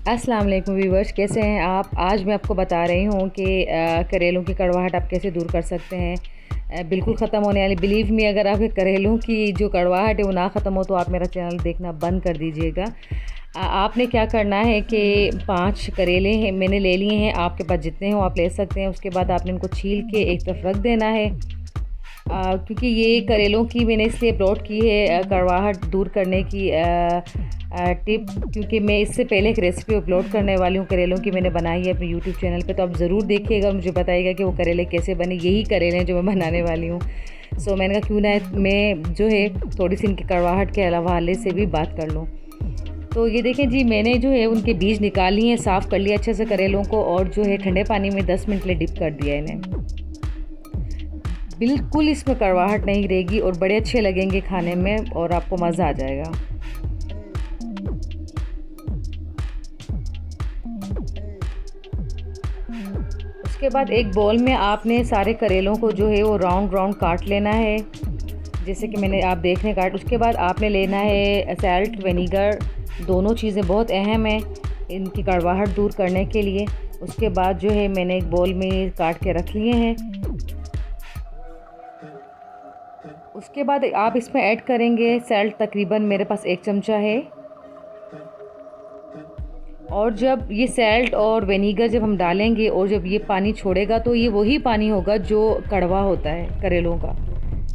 अस्सलाम वालेकुम व्यूवर्स, कैसे हैं आप। आज मैं आपको बता रही हूँ कि करेलों की कड़वाहट आप कैसे दूर कर सकते हैं। बिल्कुल ख़त्म होने वाली, बिलीव मी, अगर आपके करेलों की जो कड़वाहट है वो ना ख़त्म हो तो आप मेरा चैनल देखना बंद कर दीजिएगा। आपने क्या करना है कि 5 करेले हैं मैंने ले लिए हैं, आपके पास जितने हो आप ले सकते हैं। उसके बाद आपने इनको छील के एक तरफ रख देना है। क्योंकि ये करेलों की मैंने इसलिए अपलोड की है कड़वाहट दूर करने की टिप, क्योंकि मैं इससे पहले एक रेसिपी अपलोड करने वाली हूँ करेलों की, मैंने बनाई है अपने यूट्यूब चैनल पे। तो आप ज़रूर देखिएगा, मुझे बताइएगा कि वो करेले कैसे बने। यही करेले हैं जो मैं बनाने वाली हूँ। सो मैंने कहा क्यों ना मैं जो है थोड़ी सी इनकी कड़वाहट के हवाले से भी बात कर लूँ। तो ये देखें जी, मैंने जो है उनके बीज निकाल लिए हैं, साफ़ कर लिया अच्छे से करेलों को, और जो है ठंडे पानी में 10 मिनट के लिए डिप कर दिया इन्हें। बिल्कुल इसमें कड़वाहट नहीं रहेगी और बड़े अच्छे लगेंगे खाने में और आपको मज़ा आ जाएगा। उसके बाद एक बाउल में आपने सारे करेलों को जो है वो राउंड राउंड काट लेना है, जैसे कि मैंने आप देख रहे हैं काट। उसके बाद आपने लेना है सॉल्ट, विनीगर, दोनों चीज़ें बहुत अहम हैं इनकी कड़वाहट दूर करने के लिए। उसके बाद जो है मैंने एक बाउल में काट के रख लिए हैं। उसके बाद आप इसमें ऐड करेंगे सॉल्ट, तकरीबन मेरे पास 1 चमचा है। और जब ये सॉल्ट और विनीगर जब हम डालेंगे और जब ये पानी छोड़ेगा तो ये वही पानी होगा जो कड़वा होता है करेलों का।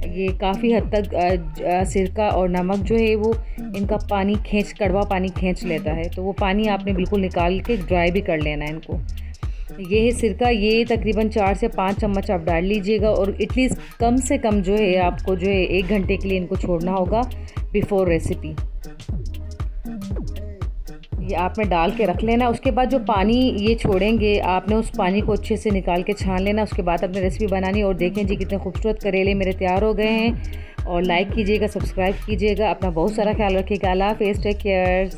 ये काफ़ी हद तक सिरका और नमक जो है वो इनका पानी कड़वा पानी खींच लेता है। तो वो पानी आपने बिल्कुल निकाल के ड्राई भी कर लेना है इनको। ये है सिरका, ये तकरीबन 4 से 5 चम्मच आप डाल लीजिएगा। और एटलीस्ट कम से कम जो है आपको जो है 1 घंटे के लिए इनको छोड़ना होगा बिफ़ोर रेसिपी। ये आपने डाल के रख लेना। उसके बाद जो पानी ये छोड़ेंगे आपने उस पानी को अच्छे से निकाल के छान लेना। उसके बाद अपनी रेसिपी बनानी। और देखें जी कितने खूबसूरत करेले मेरे तैयार हो गए हैं। और लाइक कीजिएगा, सब्सक्राइब कीजिएगा, अपना बहुत सारा ख्याल रखिएगा। अल्लाह हाफ़िज़, टेक केयर।